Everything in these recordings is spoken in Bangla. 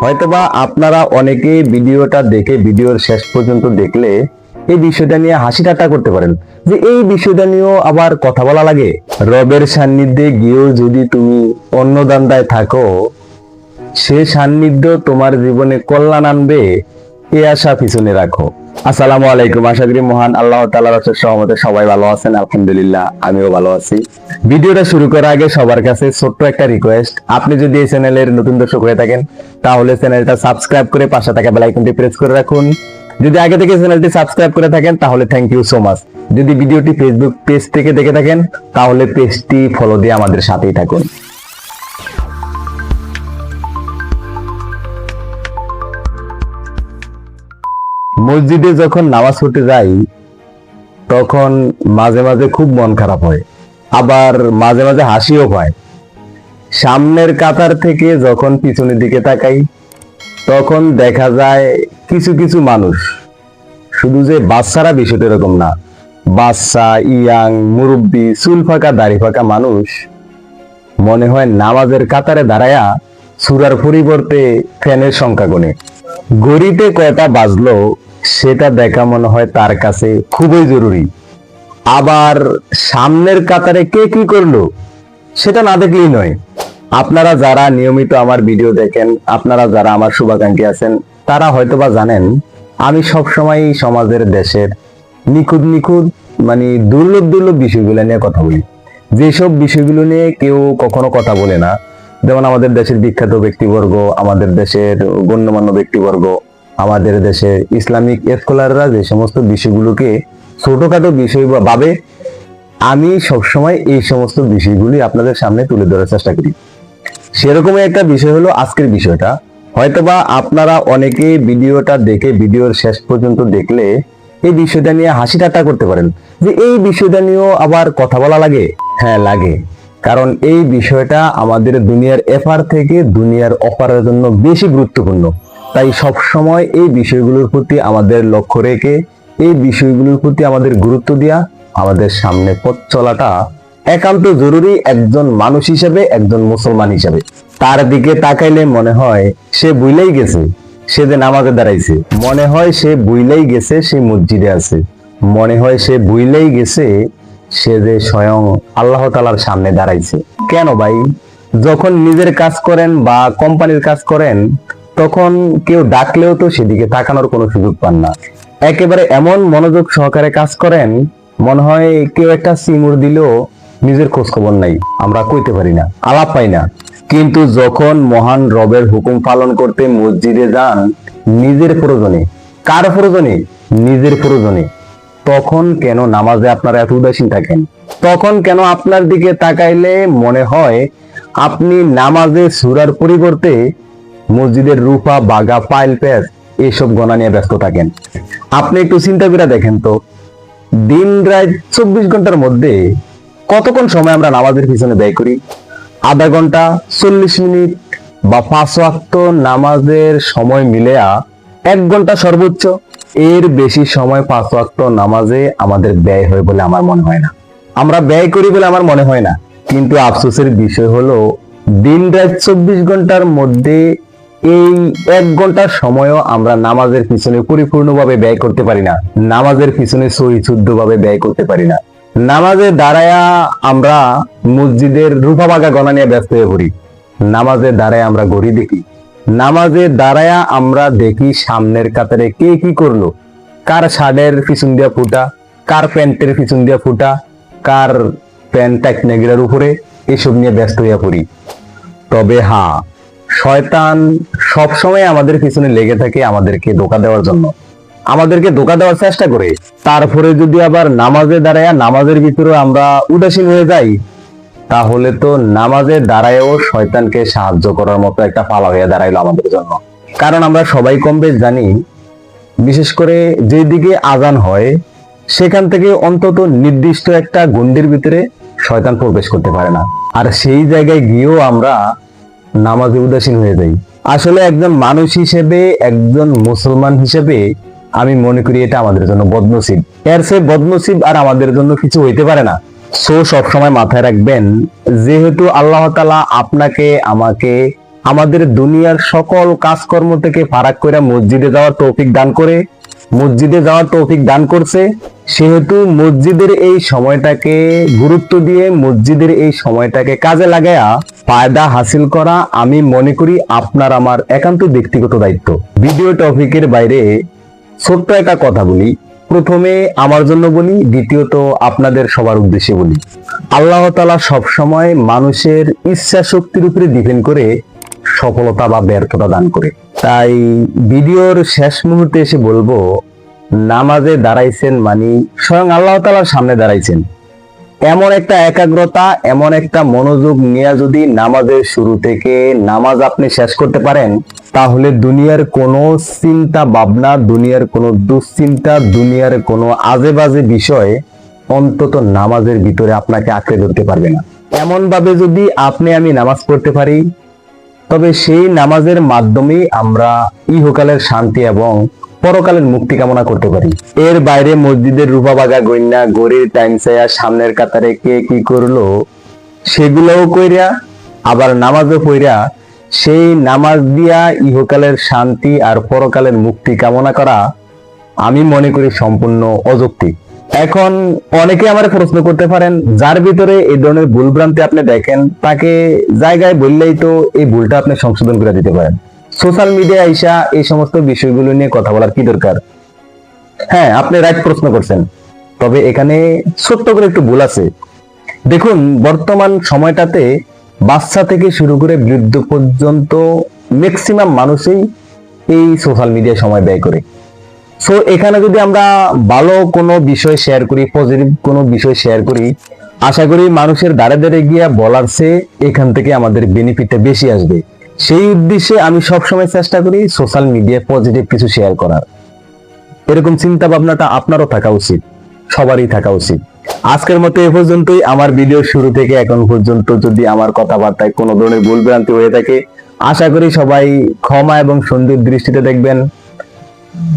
হয়তোবা আপনারা অনেকে ভিডিওটা দেখে ভিডিওর শেষ পর্যন্ত দেখলে এই বিষয়টা নিয়ে হাসি ঠাট্টা করতে পারেন যে এই বিষয়টা নিয়েও আবার কথা বলা লাগে। রবের সান্নিধ্যে গিয়েও যদি তুমি অন্য দান্দায় থাকো, সে সান্নিধ্য তোমার জীবনে কল্যাণ আনবে, এ আশা পিছনে রাখো। আসসালামু আলাইকুম। আশা করি মহান আল্লাহ তাআলার অশেষ রহমতে সবাই ভালো আছেন। আলহামদুলিল্লাহ, আমিও ভালো আছি। ভিডিওটা শুরু করার আগে সবার কাছে ছোট্ট একটা রিকোয়েস্ট, আপনি যদি এই চ্যানেলের নতুন দর্শক হয়ে থাকেন তাহলে চ্যানেলটা সাবস্ক্রাইব করে পাশে থাকা বেল আইকনটি প্রেস করে রাখুন। যদি আগে থেকে চ্যানেলটি সাবস্ক্রাইব করে থাকেন তাহলে থ্যাংক ইউ সো মাচ। যদি ভিডিওটি ফেসবুক পেজ থেকে দেখে থাকেন তাহলে পেজটি ফলো দিয়ে আমাদের সাথেই থাকুন। মসজিদে যখন নামাজ পড়তে যাই তখন মাঝে মাঝে খুব মন খারাপ হয়, আবার মাঝে মাঝে হাসিও পায়। সামনের কাতার থেকে যখন পিছনের দিকে তাকাই তখন দেখা যায় কিছু কিছু মানুষ, শুধু যে বাচ্চারা বিষয়টা এরকম না, বাচ্চা, ইয়াং, মুরব্বী, চুল ফাঁকা দাড়ি ফাঁকা মানুষ মনে হয় নামাজের কাতারে দাঁড়ায়া সূরার পরিবর্তে ফ্যানের সংখ্যা গুনে ঘড়িতে কয়টা বাজলো সেটা দেখা মনে হয় তার কাছে খুবই জরুরি। আবার সামনের কাতারে কে কি করলো সেটা না দেখলেই নয়। আপনারা যারা নিয়মিত আমার ভিডিও দেখেন, আপনারা যারা আমার শুভাকাঙ্ক্ষী আছেন, তারা হয়তোবা জানেন আমি সবসময় সমাজের, দেশের নিখুঁত নিখুঁত দুর্লভ দুর্লভ বিষয়গুলো নিয়ে কথা বলি। যেসব বিষয়গুলো নিয়ে কেউ কখনো কথা বলে না, যেমন আমাদের দেশের বিখ্যাত ব্যক্তিবর্গ, আমাদের দেশের গণ্যমান্য ব্যক্তিবর্গ, আমাদের দেশের ইসলামিক স্কলাররা যে সমস্ত বিষয়গুলোকে ছোটখাটো বিষয় ভাবে, আমি সবসময় এই সমস্ত বিষয়গুলি আপনাদের সামনে তুলে ধরার চেষ্টা করি। সেরকমই একটা বিষয় হলো আজকের বিষয়টা। হয়তোবা আপনারা অনেকে ভিডিওটা দেখে ভিডিওর শেষ পর্যন্ত দেখলে এই বিষয়টা নিয়ে হাসি ঠাট্টা করতে পারেন যে এই বিষয়টা নিয়েও আবার কথা বলা লাগে। হ্যাঁ, লাগে, কারণ এই বিষয়টা আমাদের দুনিয়ার এপার থেকে দুনিয়ার অপারের জন্য বেশি গুরুত্বপূর্ণ। তাই সব সময় এই বিষয়গুলোর প্রতি আমাদের লক্ষ্য রেখে, এই বিষয়গুলোর প্রতি আমাদের গুরুত্ব দেওয়া, আমাদের সামনে পথ চলাটা একান্ত জরুরি। একজন মানুষ হিসেবে, একজন মুসলমান হিসেবে তার দিকে তাকাইলে মনে হয় সে ভুলেই গেছে সে যে নামাজে দাঁড়াইছে, মনে হয় সে ভুলেই গেছে সে মসজিদে আছে, মনে হয় সে ভুলেই গেছে সে যে স্বয়ং আল্লাহ তাআলার সামনে দাঁড়াইছে। কেন ভাই? যখন নিজের কাজ করেন বা কোম্পানির কাজ করেন তখন কেউ ডাকলেও তো সেদিকে তাকানোর কোনো সুযোগ পান না। একেবারে এমন মনোযোগ সহকারে কাজ করেন মনে হয় কেউ একটা সিমুর দিলেও নিজের খোঁজ খবর নাই, আমরা কইতে পারি না, আলাপ পাই না। কিন্তু যখন মহান রবের হুকুম পালন করতে মসজিদে যান নিজের প্রয়োজনে, কার প্রয়োজনে? নিজের প্রয়োজনে, তখন কেন নামাজে আপনারা এত উদাসীন থাকেন? তখন কেন আপনার দিকে তাকাইলে মনে হয় আপনি নামাজে সূরার পরিবর্তে মসজিদের রূপা, বাগা, পাইল, পেজ এইসব গণা নিয়ে ব্যস্ত থাকেন? আপনি একটু চিন্তা করে দেখেন তো, দিন রাত 24 ঘন্টার মধ্যে কতক্ষণ সময় আমরা নামাজের পিছনে ব্যয় করি? আধা ঘন্টা, 40 মিনিট বা 5 ওয়াক্ত নামাজের সময় মিলেয়া 1 ঘন্টা সর্বোচ্চ। এর বেশি সময় 5 ওয়াক্ত নামাজে আমাদের ব্যয় হয় বলে আমার মনে হয় না। আমরা ব্যয় করি বলে আমার মনে হয় না। কিন্তু আফসোসের বিষয় হলো দিন রাত 24 ঘন্টার মধ্যে এই 1 ঘন্টার সময়ও আমরা নামাজের পিছনে পরিপূর্ণভাবে ব্যয় করতে পারি না, নামাজের পিছনে সহিশুদ্ধভাবে ব্যয় করতে পারি না। নামাজে দাঁড়ায়া আমরা মসজিদের রূপা বাগা গণা নিয়ে ব্যস্ত হয়ে পড়ি। নামাজে দাঁড়ায় আমরা ঘড়ি দেখি, নামাজে দাঁড়ায়া আমরা দেখি সামনের কাতারে কে কি করলো, কার শার্টের পিছন দিয়া ফুটা, কার প্যান্টের পিছন দিয়া ফুটা, কার প্যান্ট টাকনেগিরার উপরে, এসব নিয়ে ব্যস্ত হইয়া পড়ি। তবে হ্যাঁ, শয়তান সবসময় আমাদের পিছনে লেগে থাকে আমাদেরকে ধোঁকা দেওয়ার জন্য, আমাদেরকে ধোঁকা দেওয়ার চেষ্টা করে। তারপরে যদি আবার নামাজে দাঁড়ায় নামাজের ভিতরে আমরা উদাসীন হয়ে যাই তাহলে তো নামাজে দাঁড়ায়ও শয়তানকে সাহায্য করার মতো একটা পালা হয়ে দাঁড়াইলো আমাদের জন্য। কারণ আমরা সবাই কম বেশ জানি, বিশেষ করে যেদিকে আজান হয় সেখান থেকে অন্তত নির্দিষ্ট একটা গণ্ডির ভিতরে শয়তান প্রবেশ করতে পারে না, আর সেই জায়গায় গিয়েও আমরা নামাজে উদাসীন হয়ে যাই। আসলে একজন মানুষ হিসেবে, একজন মুসলমান হিসেবে আমি মনে করি এটা আমাদের জন্য বদনসিব। এর চেয়ে বদনসিব আর আমাদের জন্য কিছু হইতে পারে না। সো সবসময় মাথায় রাখবেন, যেহেতু আল্লাহ তাআলা আপনাকে আমাকে আমাদের দুনিয়ার সকল কাজকর্ম থেকে ফারাক করে মসজিদে যাওয়ার তৌফিক দান করছে। সেহেতু মসজিদের এই সময়টাকে গুরুত্ব দিয়ে মসজিদের এই সময়টাকে কাজে লাগায়া ফায়দা হাসিল করা আমি মনে করি আপনার আমার একান্ত ব্যক্তিগত দায়িত্ব। ভিডিও টপিকের বাইরে ছোট্ট একটা কথা বলি, প্রথমে আমার জন্য বলি, দ্বিতীয়ত আপনাদের সবার উদ্দেশ্যে বলি। আল্লাহ তাআলা সবসময় মানুষের ইচ্ছা শক্তির উপরে ডিপেন্ড করে সফলতা বা ব্যর্থতা দান করে। তাই ভিডিওর শেষ মুহূর্তে এসে বলবো, নামাজে দাঁড়াইছেন মানে স্বয়ং আল্লাহ তাআলার সামনে দাঁড়াইছেন। এমন একটা একাগ্রতা, এমন একটা মনোযোগ নিয়ে যদি নামাজের শুরু থেকে নামাজ আপনি শেষ করতে পারেন, তাহলে দুনিয়ার কোনো চিন্তা ভাবনা, দুনিয়ার কোনো দুশ্চিন্তা, দুনিয়ার কোনো আজে বাজে বিষয় অন্তত নামাজের ভিতরে আপনাকে আঁকড়ে ধরতে পারবে না। এমন ভাবে যদি আপনি আমি নামাজ পড়তে পারি, তবে সেই নামাজের মাধ্যমে আমরা ইহকালের শান্তি এবং পরকালের মুক্তি কামনা করতে পারি। এর বাইরে মসজিদের রূপা বাগা গইন্না গড়ির টাইম চাইয়া সামনের কাতারে কে কি করলো সেগুলোও কইরা আবার নামাজও পড়িয়া সেই নামাজ দিয়া ইহকালের শান্তি আর পরকালের মুক্তি কামনা করা আমি মনে করি সম্পূর্ণ অযৌক্তিক। এখন অনেকে আমার প্রশ্ন করতে পারেন, যার ভিতরে এই ধরনের ভুলভ্রান্তি আপনি দেখেন তাকে জায়গায় বললেই তো এই ভুলটা আপনি সংশোধন করে দিতে পারেন। সোশ্যাল মিডিয়া আইসা এই সমস্ত বিষয়গুলো নিয়ে কথা বলার কি দরকার? হ্যাঁ, আপনি রাইট প্রশ্ন করছেন, তবে এখানে ছোট্ট করে একটু ভুল আছে। দেখুন, বর্তমান সময়টাতে বাচ্চা থেকে শুরু করে বৃদ্ধ পর্যন্ত ম্যাক্সিমাম মানুষই এই সোশ্যাল মিডিয়ায় সময় ব্যয় করে। সো এখানে যদি আমরা ভালো কোনো বিষয় শেয়ার করি, পজিটিভ কোনো বিষয় শেয়ার করি, আশা করি মানুষের দ্বারে দ্বারে গিয়া বলার চেয়ে এখান থেকে আমাদের বেনিফিটটা বেশি আসবে। সেই উদ্দেশ্যে আমি সবসময় চেষ্টা করি সোশ্যাল মিডিয়ায় পজিটিভ কিছু শেয়ার করার। এরকম চিন্তা ভাবনাটা আপনারও থাকা উচিত, সবারই থাকা উচিত। আজকের মতো এ পর্যন্তই। আমার ভিডিও শুরু থেকে এখন পর্যন্ত যদি আমার কথাবার্তায় কোনো ধরনের ভুল ভ্রান্তি হয়ে থাকে, আশা করি সবাই ক্ষমা এবং সুন্দর দৃষ্টিতে দেখবেন।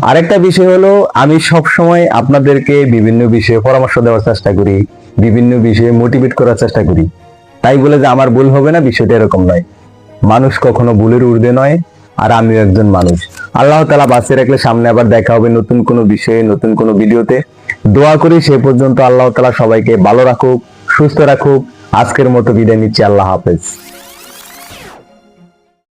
আরেকটা বিষয় হলো, আমি সব সময় আপনাদেরকে বিভিন্ন বিষয়ে পরামর্শ দেওয়ার চেষ্টা করি, বিভিন্ন বিষয়ে মোটিভেট করার চেষ্টা করি। তাই বলে যে আমার ভুল হবে না, বিষয়টা এরকম নয়। মানুষ কখনো ভুলের ঊর্ধ্বে নয়, আর আমিও একজন মানুষ। আল্লাহ তাআলা বাঁচিয়ে রাখলে সামনে আবার দেখা হবে নতুন কোনো বিষয়ে, নতুন কোনো ভিডিওতে। দোয়া করি সে পর্যন্ত আল্লাহ তাআলা সবাইকে ভালো রাখুক, সুস্থ রাখুক। আজকের মতো বিদায় নিচ্ছি। আল্লাহ হাফেজ।